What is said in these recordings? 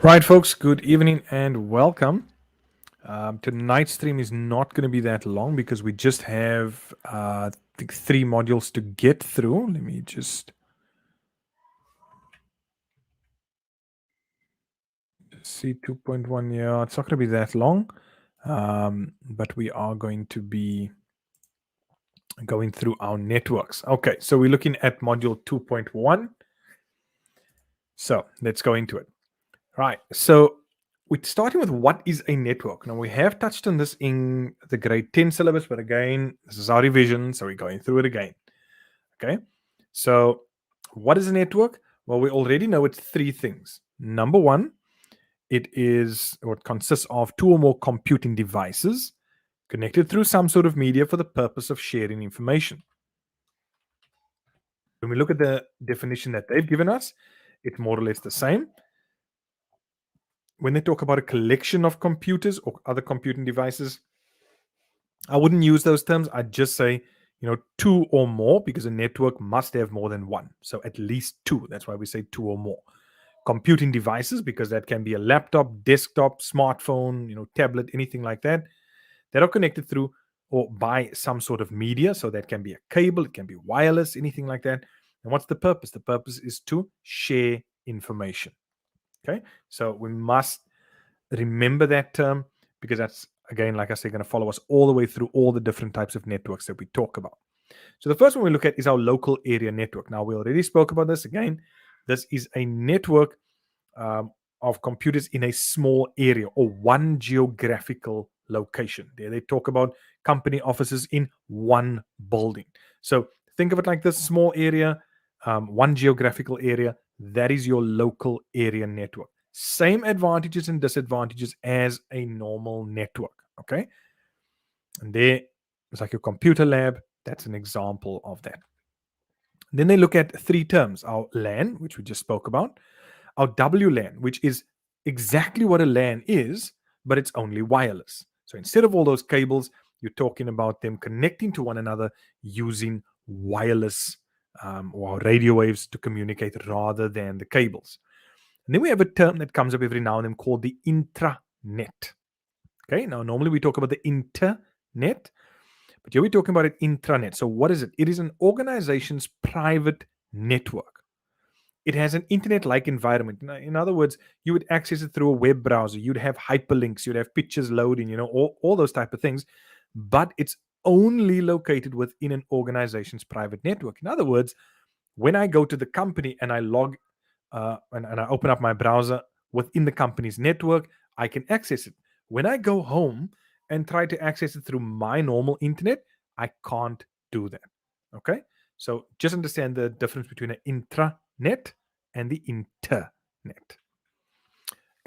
Right, folks, good evening and welcome. Tonight's stream is not going to be that long because we just have I think 3 modules to get through. Let me just see 2.1. Yeah, it's not going to be that long, but we are going to be going through our networks. Okay, so we're looking at module 2.1. So let's go into it. Right. So we're starting with what is a network. Now we have touched on this in the grade 10 syllabus, but again, this is our revision, so we're going through it again. Okay. So what is a network? Well, we already know it's 3 things. Number one, it is or it consists of 2 or more computing devices connected through some sort of media for the purpose of sharing information. When we look at the definition that they've given us, it's more or less the same. When they talk about a collection of computers or other computing devices, I wouldn't use those terms. I'd just say, 2 or more, because a network must have more than one. So at least two. That's why we say 2 or more. Computing devices, because that can be a laptop, desktop, smartphone, tablet, anything like that are connected through or by some sort of media. So that can be a cable, it can be wireless, anything like that. And what's the purpose? The purpose is to share information. Okay. So we must remember that term because that's, again, like I say, going to follow us all the way through all the different types of networks that we talk about. So the first one we look at is our local area network. Now, we already spoke about this. Again, this is a network of computers in a small area or one geographical location. There they talk about company offices in one building. So think of it like this: small area, one geographical area. That is your local area network. Same advantages and disadvantages as a normal network. Okay. And there it's like your computer lab. That's an example of that. Then they look at 3 terms: our LAN, which we just spoke about, our WLAN, which is exactly what a LAN is, but it's only wireless. So instead of all those cables, you're talking about them connecting to one another using wireless or radio waves to communicate rather than the cables. And then we have a term that comes up every now and then called the intranet. Okay, now normally we talk about the internet, but here we're talking about an intranet. So what is it? It is an organization's private network. It has an internet-like environment. In other words, you would access it through a web browser. You'd have hyperlinks. You'd have pictures loading. All those type of things. But it's only located within an organization's private network. In other words, when I go to the company and I log and I open up my browser within the company's network, I can access it. When I go home and try to access it through my normal internet, I can't do that. Okay. So just understand the difference between an intranet and the internet.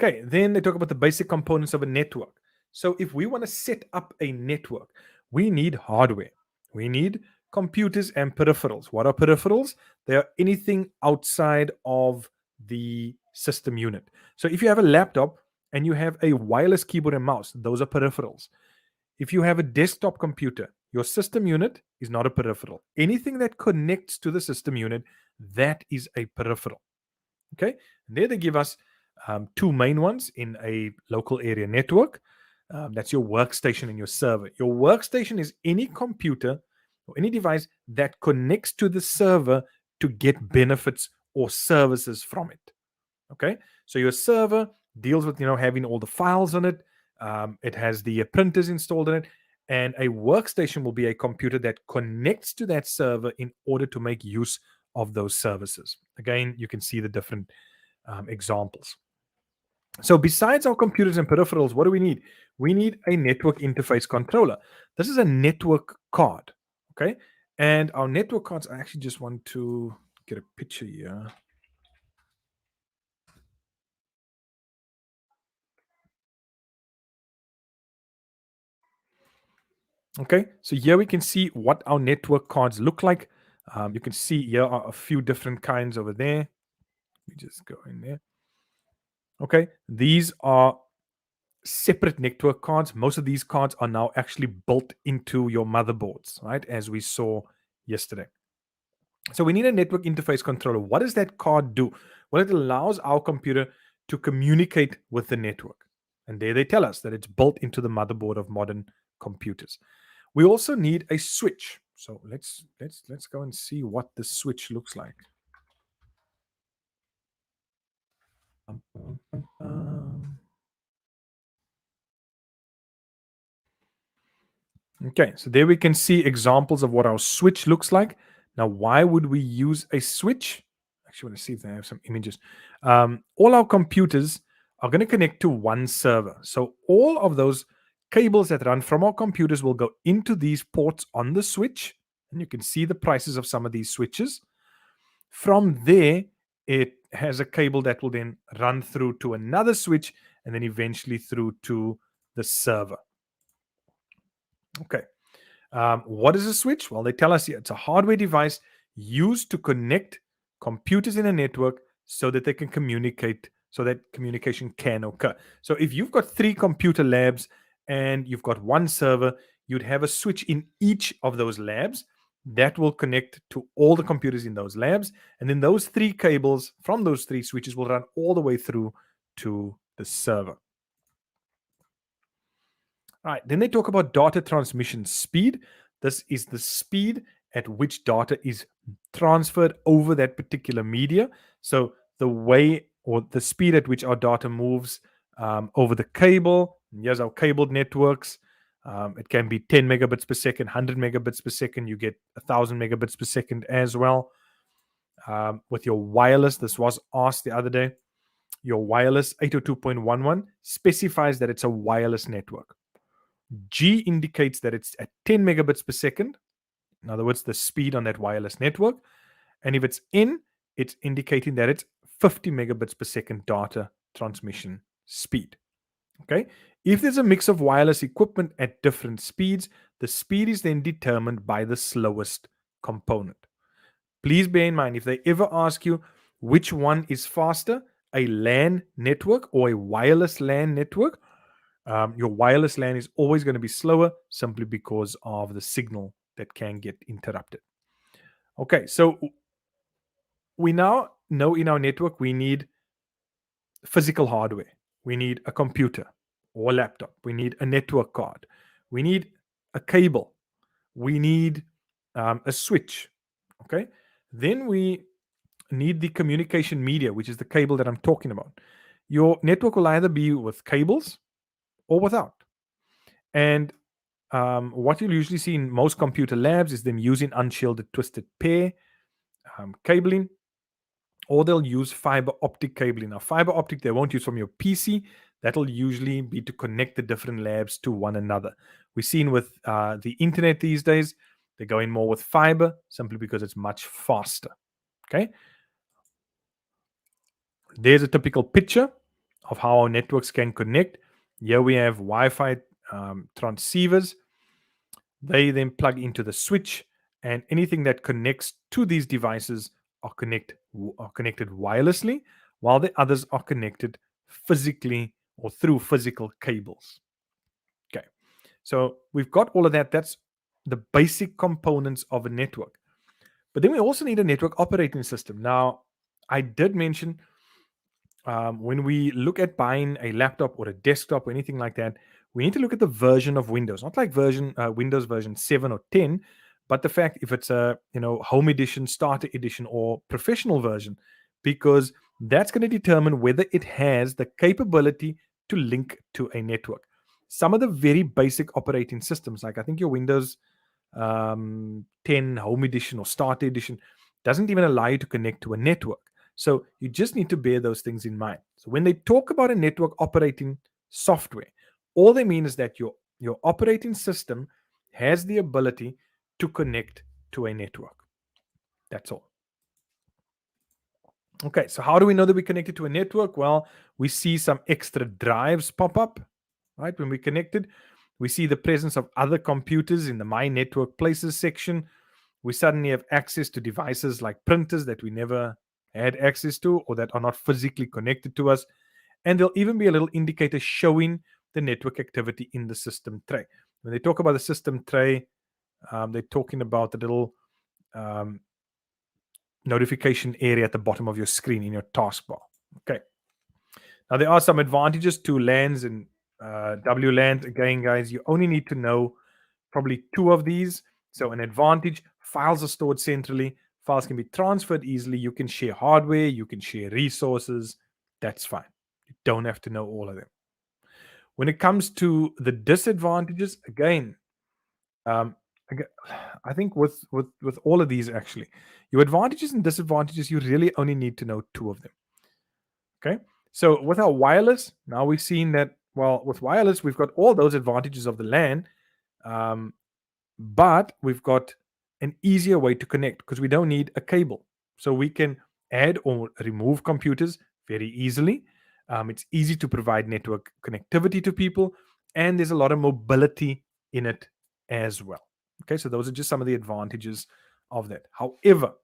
Okay. Then they talk about the basic components of a network. So if we want to set up a network, we need hardware. We need computers and peripherals. What are peripherals? They are anything outside of the system unit. So if you have a laptop and you have a wireless keyboard and mouse, those are peripherals. If you have a desktop computer, your system unit is not a peripheral. Anything that connects to the system unit, that is a peripheral. Okay. And there they give us 2 main ones in a local area network. That's your workstation and your server. Your workstation is any computer or any device that connects to the server to get benefits or services from it. Okay. So your server deals with, having all the files on it. It has the printers installed in it. And a workstation will be a computer that connects to that server in order to make use of those services. Again, you can see the different examples. So besides our computers and peripherals, what do we need? We need a network interface controller. This is a network card. Okay. And our network cards, I actually just want to get a picture here. Okay, so here we can see what our network cards look like. You can see here are a few different kinds over there. We just go in there. Okay, these are separate network cards. Most of these cards are now actually built into your motherboards, right? As we saw yesterday. So we need a network interface controller. What does that card do? Well, it allows our computer to communicate with the network. And there they tell us that it's built into the motherboard of modern computers. We also need a switch. So let's go and see what the switch looks like. Okay, so there we can see examples of what our switch looks like. Now, why would we use a switch? Actually, I want to see if they have some images. All our computers are going to connect to one server. So all of those cables that run from our computers will go into these ports on the switch. And you can see the prices of some of these switches. From there, it has a cable that will then run through to another switch and then eventually through to the server. Okay. What is a switch? Well, they tell us here it's a hardware device used to connect computers in a network so that they can communicate, so that communication can occur. So if you've got 3 computer labs and you've got one server, you'd have a switch in each of those labs that will connect to all the computers in those labs. And then those 3 cables from those 3 switches will run all the way through to the server. All right, then they talk about data transmission speed. This is the speed at which data is transferred over that particular media. So the way or the speed at which our data moves over the cable. Here's our cabled networks. It can be 10 megabits per second, 100 megabits per second. You get 1,000 megabits per second as well. With your wireless, this was asked the other day. Your wireless 802.11 specifies that it's a wireless network. G indicates that it's at 10 megabits per second. In other words, the speed on that wireless network. And if it's N, it's indicating that it's 50 megabits per second data transmission speed. Okay. If there's a mix of wireless equipment at different speeds, the speed is then determined by the slowest component. Please bear in mind, if they ever ask you which one is faster, a LAN network or a wireless LAN network, your wireless LAN is always going to be slower simply because of the signal that can get interrupted. Okay, so we now know in our network we need physical hardware. We need a computer or a laptop. We need a network card. We need a cable. We need a switch. Okay, then we need the communication media, which is the cable that I'm talking about. Your network will either be with cables or without. And what you'll usually see in most computer labs is them using unshielded twisted pair cabling, or they'll use fiber optic cabling. Now, fiber optic they won't use from your PC. That'll usually be to connect the different labs to one another. We've seen with the internet these days, they're going more with fiber simply because it's much faster. Okay. There's a typical picture of how our networks can connect. Here we have Wi-Fi transceivers. They then plug into the switch, and anything that connects to these devices are connected wirelessly, while the others are connected physically or through physical cables. Okay, so we've got all of that. That's the basic components of a network. But then we also need a network operating system. Now, I did mention when we look at buying a laptop or a desktop or anything like that, we need to look at the version of Windows, not like Windows version 7 or 10, but the fact if it's a home edition, starter edition, or professional version, because that's going to determine whether it has the capability to link to a network. Some of the very basic operating systems, like I think your Windows 10 home edition or starter edition, doesn't even allow you to connect to a network. So you just need to bear those things in mind. So when they talk about a network operating software, all they mean is that your operating system has the ability to connect to a network. That's all. Okay, so how do we know that we're connected to a network? Well, we see some extra drives pop up, right? When we're connected, we see the presence of other computers in the My Network Places section. We suddenly have access to devices like printers that we never had access to or that are not physically connected to us. And there'll even be a little indicator showing the network activity in the system tray. When they talk about the system tray, they're talking about the little notification area at the bottom of your screen in your taskbar. Okay. Now, there are some advantages to LANs and WLANs. Again, guys, you only need to know probably two of these. So, an advantage, files are stored centrally, files can be transferred easily. You can share hardware, you can share resources. That's fine. You don't have to know all of them. When it comes to the disadvantages, again, um, I think with all of these, actually, your advantages and disadvantages, you really only need to know two of them. Okay. So with our wireless, now we've seen that, well, with wireless, we've got all those advantages of the LAN, um, but we've got an easier way to connect because we don't need a cable. So we can add or remove computers very easily. It's easy to provide network connectivity to people, and there's a lot of mobility in it as well. Okay, so those are just some of the advantages of that. However,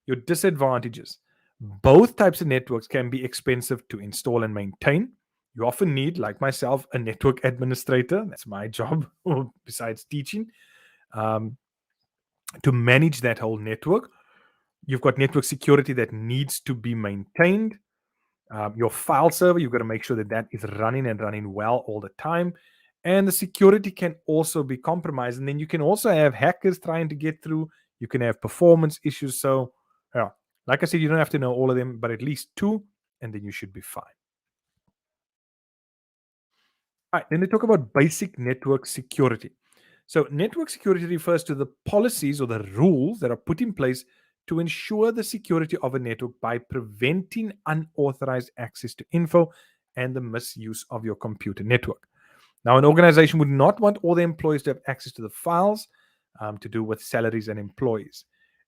your disadvantages, both types of networks can be expensive to install and maintain. You often need, like myself, a network administrator. That's my job, besides teaching, um, to manage that whole network. You've got network security that needs to be maintained. Your file server, you've got to make sure that that is running and running well all the time. And the security can also be compromised. And then you can also have hackers trying to get through. You can have performance issues. So, yeah, like I said, you don't have to know all of them, but at least two, and then you should be fine. All right, then they talk about basic network security. So, network security refers to the policies or the rules that are put in place to ensure the security of a network by preventing unauthorized access to info and the misuse of your computer network. Now, an organization would not want all the employees to have access to the files to do with salaries and employees.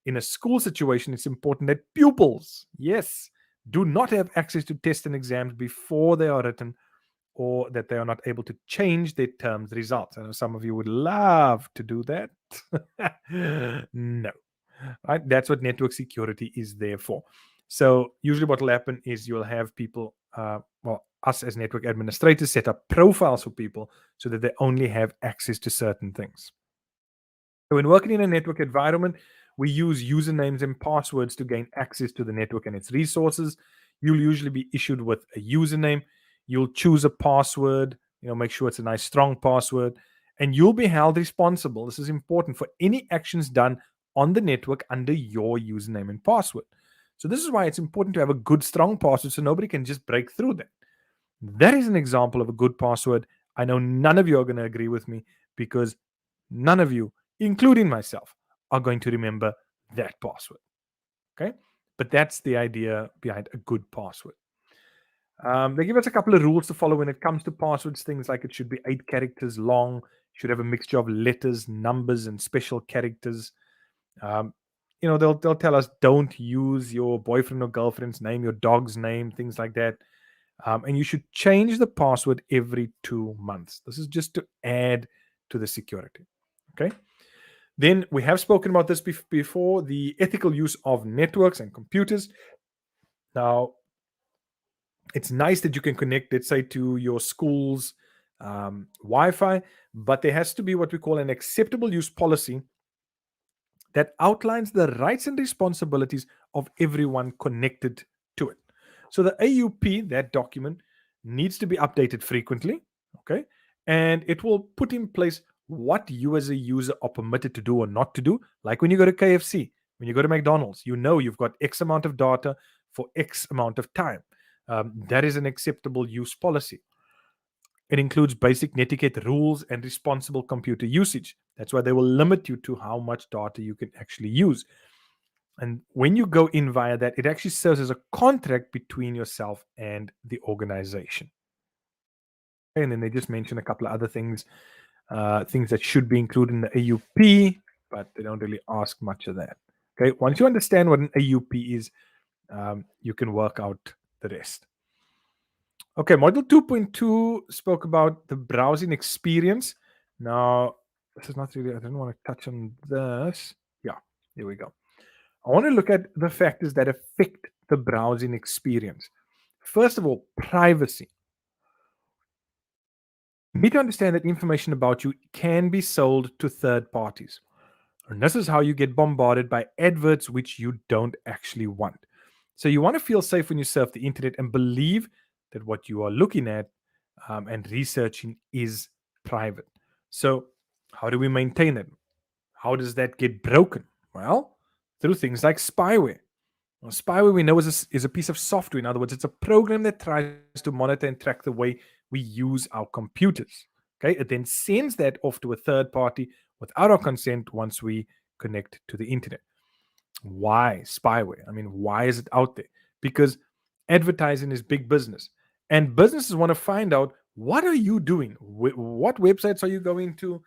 In a school situation, it's important that pupils, yes, do not have access to tests and exams before they are written, or that they are not able to change their terms results. I know some of you would love to do that. No. Right? That's what network security is there for. So usually what will happen is you'll have people, well, us as network administrators set up profiles for people so that they only have access to certain things. So when working in a network environment, we use usernames and passwords to gain access to the network and its resources. You'll usually be issued with a username. You'll choose a password, make sure it's a nice strong password, and you'll be held responsible. This is important for any actions done on the network under your username and password. So this is why it's important to have a good strong password so nobody can just break through that. That is an example of a good password. I know none of you are going to agree with me because none of you, including myself, are going to remember that password. Okay. But that's the idea behind a good password. They give us a couple of rules to follow when it comes to passwords. Things like it should be 8 characters long, should have a mixture of letters, numbers, and special characters. Um, they'll tell us don't use your boyfriend or girlfriend's name, your dog's name, things like that. And you should change the password every 2 months. This is just to add to the security. Okay. Then we have spoken about this before, the ethical use of networks and computers. Now, it's nice that you can connect, let's say, to your school's Wi-Fi, but there has to be what we call an acceptable use policy that outlines the rights and responsibilities of everyone connected to it. So the AUP, that document, needs to be updated frequently, okay? And it will put in place what you as a user are permitted to do or not to do. Like when you go to KFC, when you go to McDonald's, you've got X amount of data for X amount of time. That is an acceptable use policy. It includes basic netiquette rules and responsible computer usage. That's why they will limit you to how much data you can actually use. And when you go in via that, it actually serves as a contract between yourself and the organization. And then they just mention a couple of other things, things that should be included in the AUP, but they don't really ask much of that. Okay, once you understand what an AUP is, you can work out the rest. Okay, Module 2.2 spoke about the browsing experience. Now, this is not really, I don't want to touch on this. Yeah, here we go. I want to look at the factors that affect the browsing experience. First of all, privacy. You need to understand that information about you can be sold to third parties. And this is how you get bombarded by adverts which you don't actually want. So you want to feel safe when you surf the internet and believe that what you are looking at and researching is private. So, how do we maintain it? How does that get broken? Well, through things like spyware. Well, spyware we know is a piece of software. In other words, it's a program that tries to monitor and track the way we use our computers. Okay, it then sends that off to a third party without our consent once we connect to the internet. Why spyware? I mean, why is it out there? Because advertising is big business, and businesses want to find out what are you doing, what websites are you going to.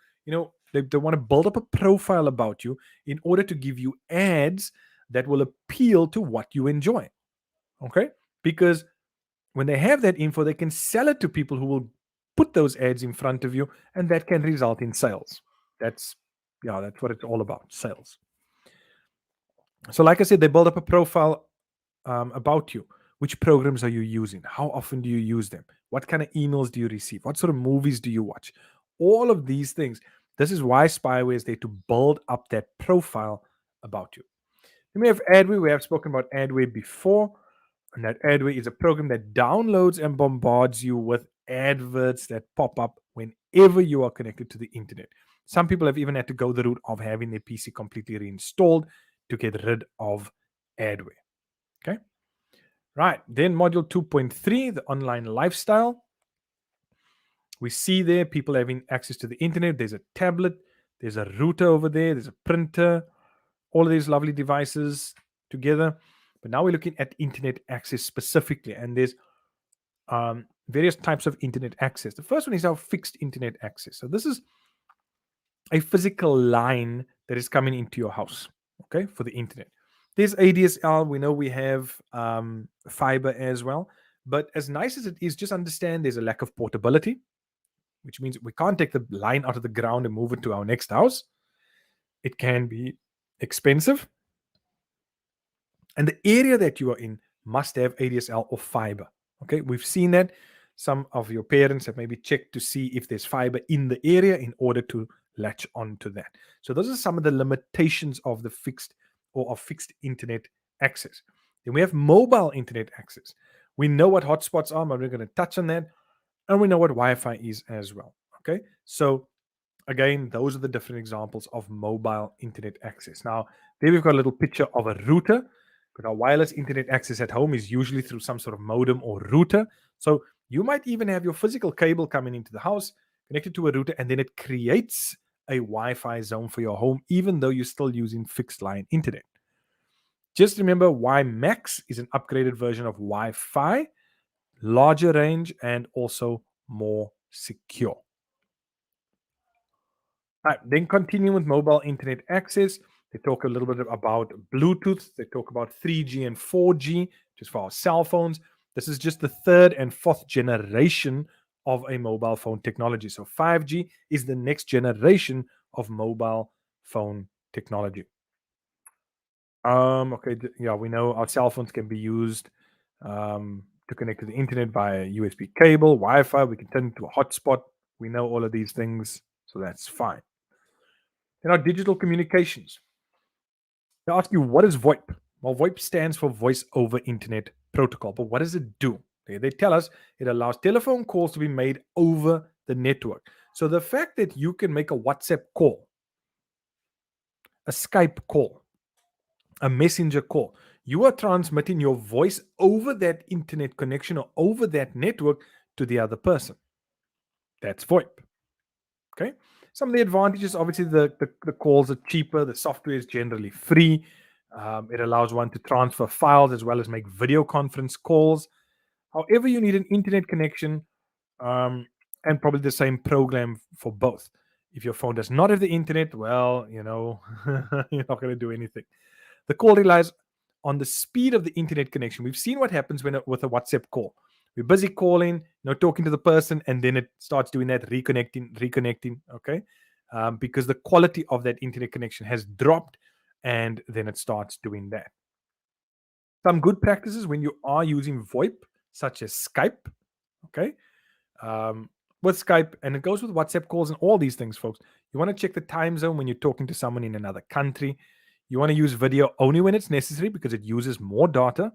They want to build up a profile about you in order to give you ads that will appeal to what you enjoy. Okay, because when they have that info, they can sell it to people who will put those ads in front of you, and that can result in sales. That's that's what it's all about, sales. So, like I said, they build up a profile about you. Which programs are you using? How often do you use them? What kind of emails do you receive? What sort of movies do you watch? All of these things. This is why spyware is there, to build up that profile about you. Then we have adware. We have spoken about adware before. And that adware is a program that downloads and bombards you with adverts that pop up whenever you are connected to the internet. Some people have even had to go the route of having their PC completely reinstalled to get rid of adware. Okay. Right. Then module 2.3, the online lifestyle. We see there people having access to the internet. There's a tablet, there's a router over there, there's a printer, all of these lovely devices together. But now we're looking at internet access specifically, and there's various types of internet access. The first one is our fixed internet access. So this is a physical line that is coming into your house, okay, for the internet. There's ADSL. We know we have fiber as well. But as nice as it is, just understand there's a lack of portability, which means we can't take the line out of the ground and move it to our next house. It can be expensive. And the area that you are in must have ADSL or fiber. Okay, we've seen that. Some of your parents have maybe checked to see if there's fiber in the area in order to latch onto that. So those are some of the limitations of the fixed or of fixed internet access. Then we have mobile internet access. We know what hotspots are, but we're going to touch on that. And we know what Wi-Fi is as well. Okay, so again, those are the different examples of mobile internet access. Now, there we've got a little picture of a router, but our wireless internet access at home is usually through some sort of modem or router. So you might even have your physical cable coming into the house, connected to a router, and then it creates a Wi-Fi zone for your home, even though you're still using fixed line internet. Just remember, WiMAX is an upgraded version of Wi-Fi, larger range, and also more secure. Right, then continue with mobile internet access. They talk a little bit about Bluetooth. They talk about 3G and 4G, just for our cell phones. This is just the third and fourth generation of a mobile phone technology. So 5G is the next generation of mobile phone technology. Okay, yeah, we know our cell phones can be used to connect to the internet via USB cable, Wi-Fi. We can turn it into a hotspot. We know all of these things, so that's fine. Then our digital communications. They ask you, what is VoIP? Well, VoIP stands for Voice over Internet Protocol. But what does it do? They tell us it allows telephone calls to be made over the network. So the fact that you can make a WhatsApp call, a Skype call, a messenger call, you are transmitting your voice over that internet connection or over that network to the other person. That's VoIP. Okay. Some of the advantages, obviously, the calls are cheaper. The software is generally free. It allows one to transfer files as well as make video conference calls. However, you need an internet connection and probably the same program for both. If your phone does not have the internet, well, you're not going to do anything. The call relies on the speed of the internet connection. We've seen what happens with a WhatsApp call. We're busy calling, talking to the person, and then it starts doing that reconnecting. Okay, because the quality of that internet connection has dropped, and then it starts doing that. Some good practices when you are using VoIP, such as Skype. Okay, with Skype, and it goes with WhatsApp calls and all these things, folks. You want to check the time zone when you're talking to someone in another country. You want to use video only when it's necessary because it uses more data.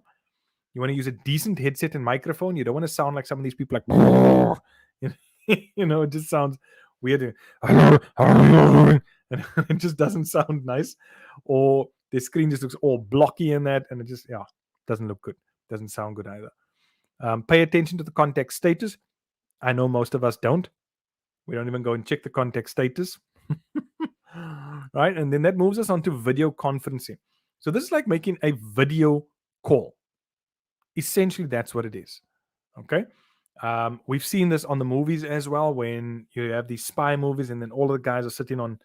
You want to use a decent headset and microphone. You don't want to sound like some of these people like, it just sounds weird. And it just doesn't sound nice. Or the screen just looks all blocky in that, and it just, doesn't look good. Doesn't sound good either. Pay attention to the contact status. I know most of us don't. We don't even go and check the contact status. Right? And then that moves us on to video conferencing. So this is like making a video call. Essentially, that's what it is. Okay. We've seen this on the movies as well, when you have these spy movies and then all of the guys are sitting on,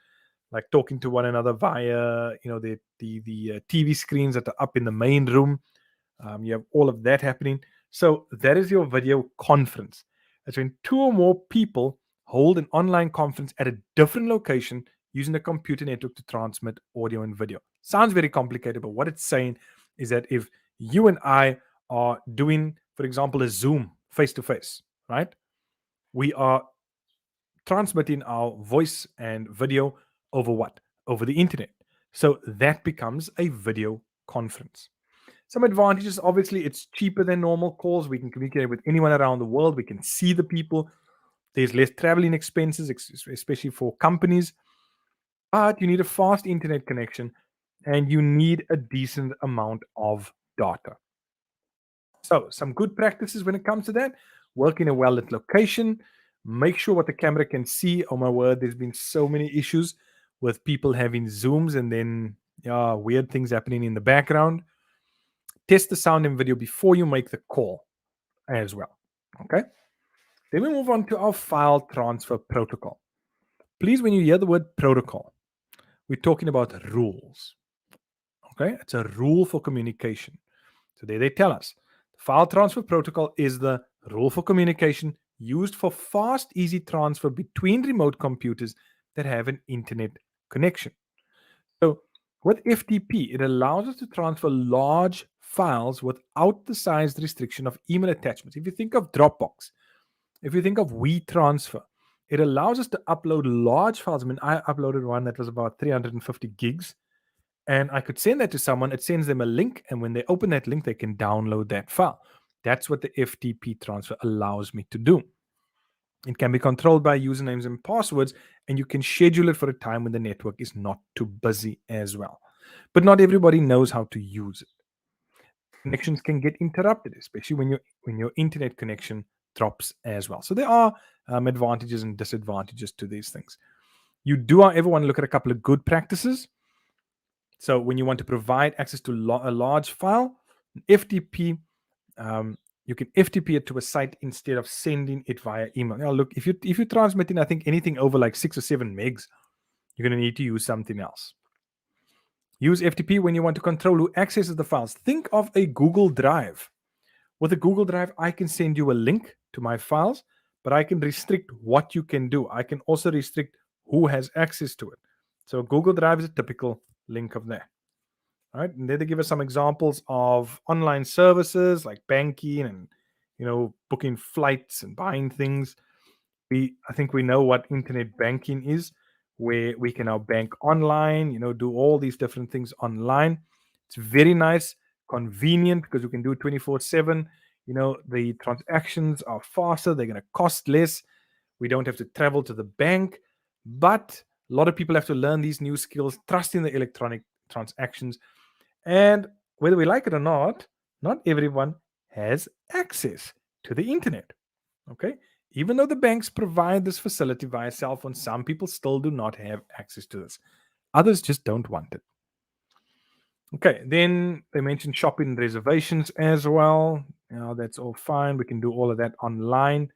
like, talking to one another via, the TV screens that are up in the main room. You have all of that happening. So that is your video conference. It's when two or more people hold an online conference at a different location using a computer network to transmit audio and video. Sounds very complicated, but what it's saying is that if you and I are doing, for example, a Zoom face to face, right? We are transmitting our voice and video over what? Over the internet. So that becomes a video conference. Some advantages, obviously, it's cheaper than normal calls. We can communicate with anyone around the world. We can see the people. There's less traveling expenses, especially for companies. But you need a fast internet connection and you need a decent amount of data. So, some good practices when it comes to that: work in a well lit location, make sure what the camera can see. Oh my word, there's been so many issues with people having Zooms and then weird things happening in the background. Test the sound and video before you make the call as well. Okay. Then we move on to our file transfer protocol. Please, when you hear the word protocol, we're talking about rules. Okay. It's a rule for communication. So there they tell us the file transfer protocol is the rule for communication used for fast, easy transfer between remote computers that have an internet connection. So with FTP, it allows us to transfer large files without the size restriction of email attachments. If you think of Dropbox, if you think of WeTransfer, it allows us to upload large files. I mean, I uploaded one that was about 350 gigs, and I could send that to someone. It sends them a link, and when they open that link, they can download that file. That's what the FTP transfer allows me to do. It can be controlled by usernames and passwords, and you can schedule it for a time when the network is not too busy as well. But not everybody knows how to use it. Connections can get interrupted, especially when your internet connection drops as well. So there are advantages and disadvantages to these things. You do, however, want to look at a couple of good practices. So when you want to provide access to a large file, FTP, you can FTP it to a site instead of sending it via email. Now, look, if you're transmitting, I think anything over like 6 or 7 megs, you're going to need to use something else. Use FTP when you want to control who accesses the files. Think of a Google Drive. With a Google Drive, I can send you a link to my files, but I can restrict what you can do. I can also restrict who has access to it. So Google Drive is a typical link of that. All right. And then they give us some examples of online services like banking and, booking flights and buying things. I think we know what internet banking is, where we can now bank online, do all these different things online. It's very nice, convenient, because we can do it 24/7. The transactions are faster, they're going to cost less. We don't have to travel to the bank, but a lot of people have to learn these new skills, trusting the electronic transactions. And whether we like it or not everyone has access to the internet. Okay. Even though the banks provide this facility via cell phone, some people still do not have access to this. Others just don't want it. Okay, then they mentioned shopping reservations as well. That's all fine. We can do all of that online.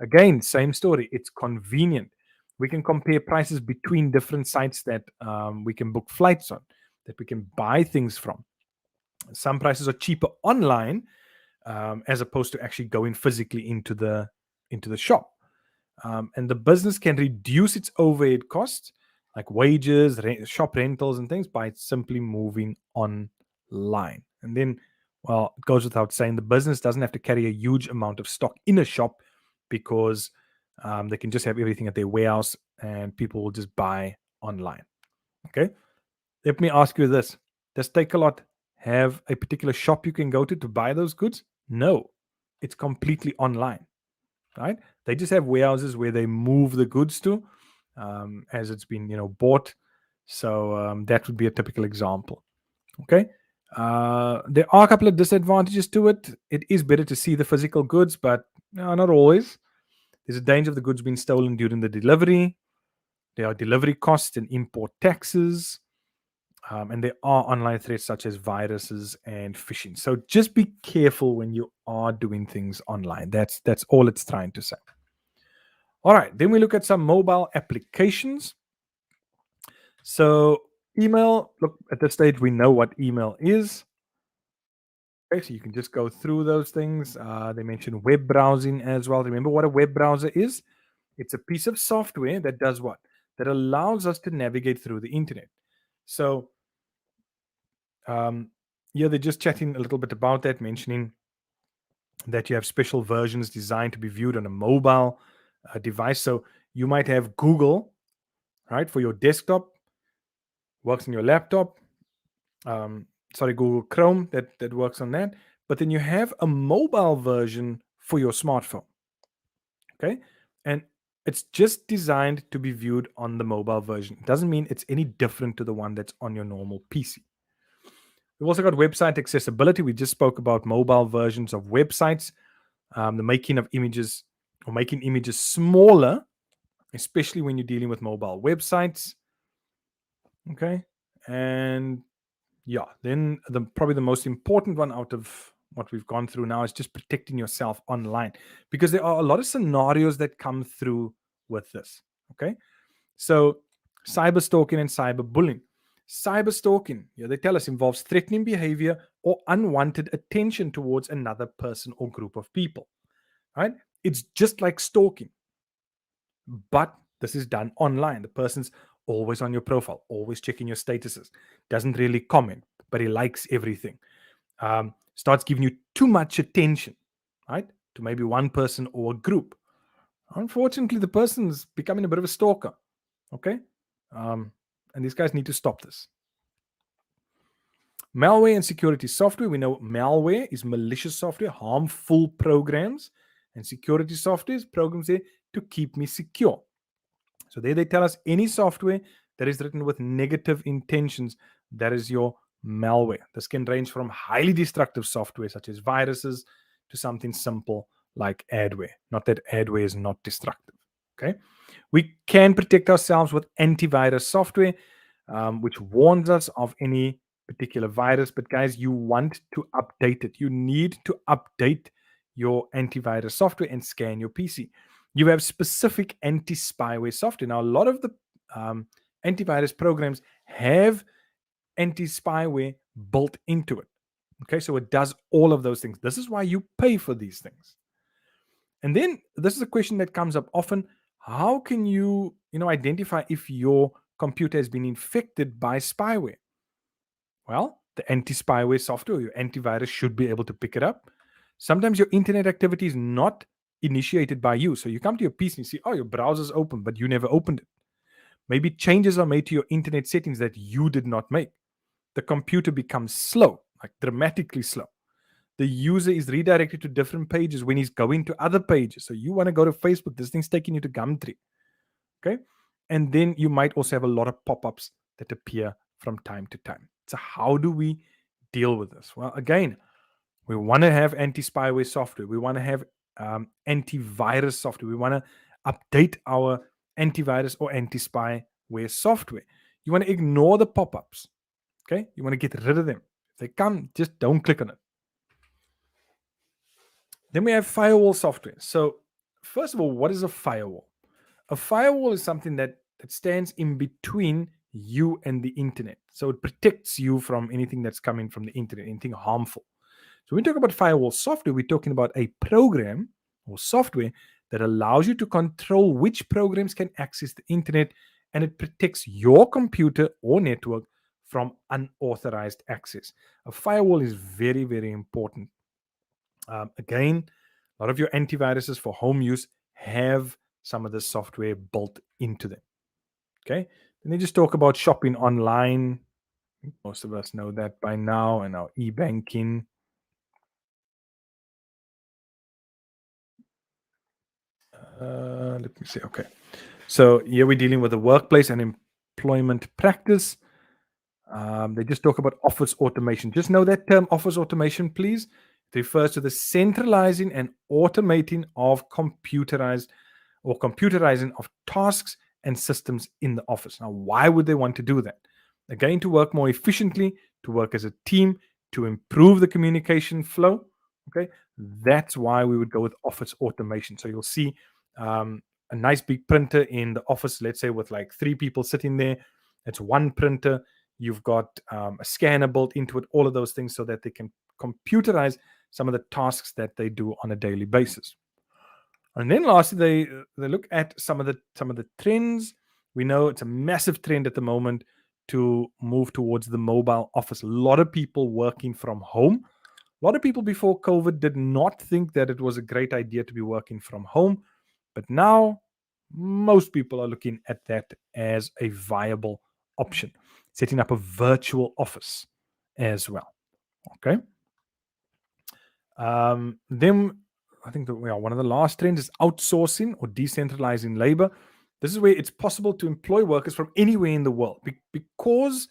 Again, same story. It's convenient. We can compare prices between different sites that we can book flights on, that we can buy things from. Some prices are cheaper online as opposed to actually going physically into the shop. And the business can reduce its overhead costs, like wages, shop rentals, and things, by simply moving online. And then, well, it goes without saying, the business doesn't have to carry a huge amount of stock in a shop, because they can just have everything at their warehouse and people will just buy online. Okay. Let me ask you this: does Takealot have a particular shop you can go to buy those goods? No, it's completely online, right? They just have warehouses where they move the goods to, as it's been, bought. So that would be a typical example. Okay. There are a couple of disadvantages to it. It is better to see the physical goods, but no, not always. There's a danger of the goods being stolen during the delivery. There are delivery costs and import taxes. And there are online threats such as viruses and phishing. So just be careful when you are doing things online. That's all it's trying to say. All right, then we look at some mobile applications. So email, look, at this stage we know what email is. Okay, so you can just go through those things. They mentioned web browsing as well. Remember what a web browser is? It's a piece of software that does what? That allows us to navigate through the internet. So yeah, they're just chatting a little bit about that, mentioning that you have special versions designed to be viewed on a mobile device. So you might have Google, right, for your desktop, works on your laptop. Google Chrome that works on that. But then you have a mobile version for your smartphone. Okay, and it's just designed to be viewed on the mobile version. It doesn't mean it's any different to the one that's on your normal PC. We've also got website accessibility. We just spoke about mobile versions of websites, the making of images or making images smaller, especially when you're dealing with mobile websites. Okay, and yeah, then probably the most important one out of what we've gone through now is just protecting yourself online, because there are a lot of scenarios that come through with this. Okay, so cyber stalking and cyber bullying. Cyber stalking, yeah, they tell us, involves threatening behavior or unwanted attention towards another person or group of people. Right? It's just like stalking, but this is done online. The person's always on your profile, always checking your statuses, doesn't really comment, but he likes everything. Starts giving you too much attention, right, to maybe one person or a group. Unfortunately, the person's becoming a bit of a stalker. Okay, and these guys need to stop this. Malware and security software. We know malware is malicious software, harmful programs, and security software is programs there to keep me secure. So there they tell us any software that is written with negative intentions, that is your malware. This can range from highly destructive software such as viruses to something simple like adware. Not that adware is not destructive. Okay. We can protect ourselves with antivirus software, which warns us of any particular virus. But guys, you want to update it. You need to update your antivirus software and scan your PC. You have specific anti-spyware software. Now, a lot of the antivirus programs have anti-spyware built into it. Okay, so it does all of those things. This is why you pay for these things. And then this is a question that comes up often. How can you, identify if your computer has been infected by spyware? Well, the anti-spyware software, your antivirus, should be able to pick it up. Sometimes your internet activity is not initiated by you. So you come to your PC and you see, oh, your browser's open, but you never opened it. Maybe changes are made to your internet settings that you did not make. The computer becomes slow, like dramatically slow. The user is redirected to different pages when he's going to other pages. So you want to go to Facebook, this thing's taking you to Gumtree. Okay. And then you might also have a lot of pop-ups that appear from time to time. So how do we deal with this? Well, again, we want to have anti-spyware software. We want to have antivirus software. We want to update our antivirus or anti-spyware software. You want to ignore the pop-ups. Okay. You want to get rid of them. If they come, just don't click on it. Then we have firewall software. So first of all, what is a firewall? A firewall is something that stands in between you and the internet. So it protects you from anything that's coming from the internet, anything harmful. So when we talk about firewall software, we're talking about a program or software that allows you to control which programs can access the internet, and it protects your computer or network from unauthorized access. A firewall is very, very important. Again, a lot of your antiviruses for home use have some of the software built into them. Okay. Then they just talk about shopping online. Most of us know that by now, and our e-banking. Let me see. Okay. So here we're dealing with the workplace and employment practice. They just talk about office automation. Just know that term office automation, please. It refers to the centralizing and automating of computerizing of tasks and systems in the office. Now, why would they want to do that? Again, to work more efficiently, to work as a team, to improve the communication flow. Okay, that's why we would go with office automation. So you'll see a nice big printer in the office, let's say with like 3 people sitting there. It's one printer. You've got a scanner built into it, all of those things so that they can computerize some of the tasks that they do on a daily basis. And then lastly, they look at some of the trends. We know it's a massive trend at the moment to move towards the mobile office. A lot of people working from home. A lot of people before COVID did not think that it was a great idea to be working from home, but now most people are looking at that as a viable option. Setting up a virtual office as well. Okay. Then I think that one of the last trends is outsourcing or decentralizing labor. This is where it's possible to employ workers from anywhere in the world because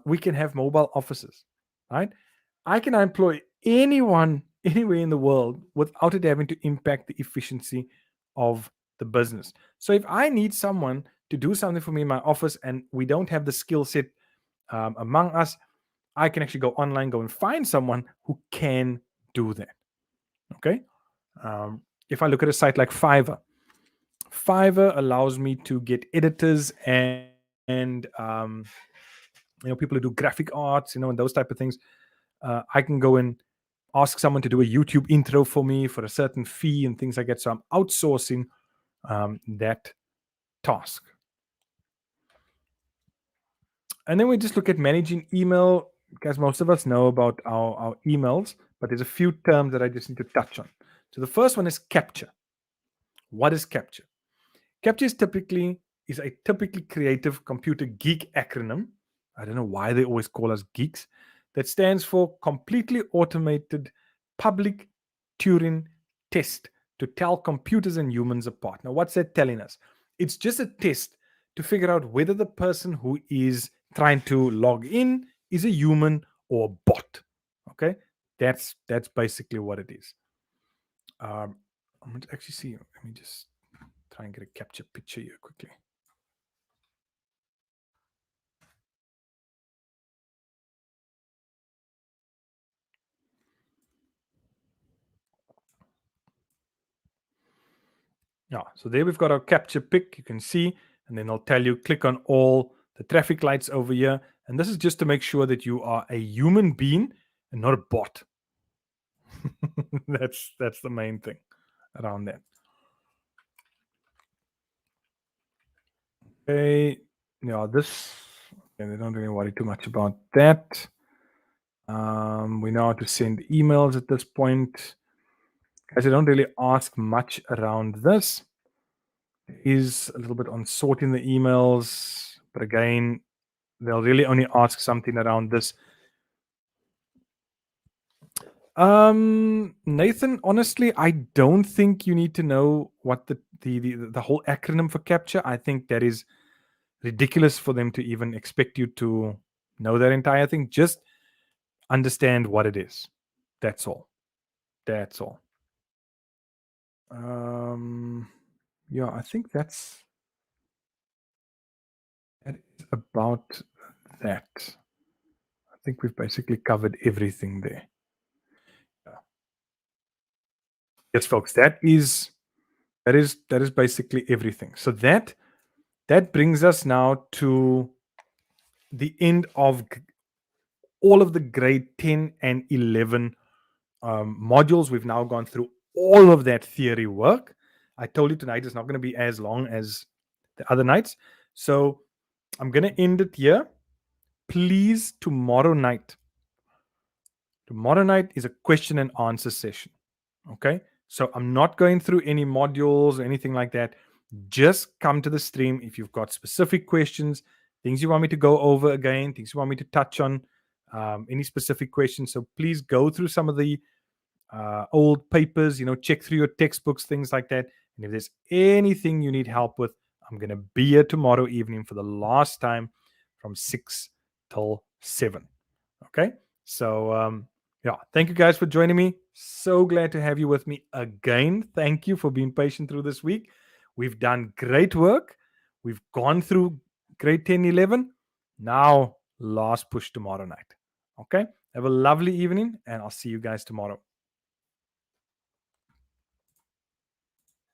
we can have mobile offices, right? I can employ anyone anywhere in the world without it having to impact the efficiency of the business. So if I need someone to do something for me in my office and we don't have the skill set among us, I can actually go online, go and find someone who can do that. Okay. If I look at a site like Fiverr allows me to get editors and people who do graphic arts, and those type of things. I can go and ask someone to do a YouTube intro for me for a certain fee and things like that. So I'm outsourcing that task. And then we just look at managing email. Guys, most of us know about our emails, but there's a few terms that I just need to touch on. So the first one is capture. What is capture? Capture is a typically creative computer geek acronym. I don't know why they always call us geeks. That stands for completely automated public Turing test to tell computers and humans apart. Now, what's that telling us? It's just a test to figure out whether the person who is trying to log in is a human or a bot. Okay, that's basically what it is. I'm going to actually see. Let me just try and get a capture picture here quickly. Yeah, so there we've got our capture pic. You can see, and then I'll tell you click on all the traffic lights over here. And this is just to make sure that you are a human being and not a bot. That's the main thing around that. Okay, yeah, this. Okay, they don't really worry too much about that. We know how to send emails at this point. Guys, I don't really ask much around this. Is a little bit on sorting the emails, but again, they'll really only ask something around this. Nathan, honestly, I don't think you need to know what the whole acronym for capture. I think that is ridiculous for them to even expect you to know that entire thing. Just understand what it is. That's all. That's all. Yeah, I think that is about that. I think we've basically covered everything there. Yeah. Yes, folks, that is basically everything. So that brings us now to the end of all of the grade 10 and 11 modules. We've now gone through all of that theory work. I told you tonight is not going to be as long as the other nights. So I'm going to end it here. Please, tomorrow night is a question and answer session. Okay. So I'm not going through any modules or anything like that. Just come to the stream if you've got specific questions. things you want me to go over again, things you want me to touch on, any specific questions. So please go through some of the old papers, check through your textbooks, things like that. And if there's anything you need help with, I'm going to be here tomorrow evening for the last time from 6 till 7. Okay. So, yeah, thank you guys for joining me. So glad to have you with me again. Thank you for being patient through this week. We've done great work. We've gone through grade 10, 11. Now, last push tomorrow night. Okay. Have a lovely evening, and I'll see you guys tomorrow.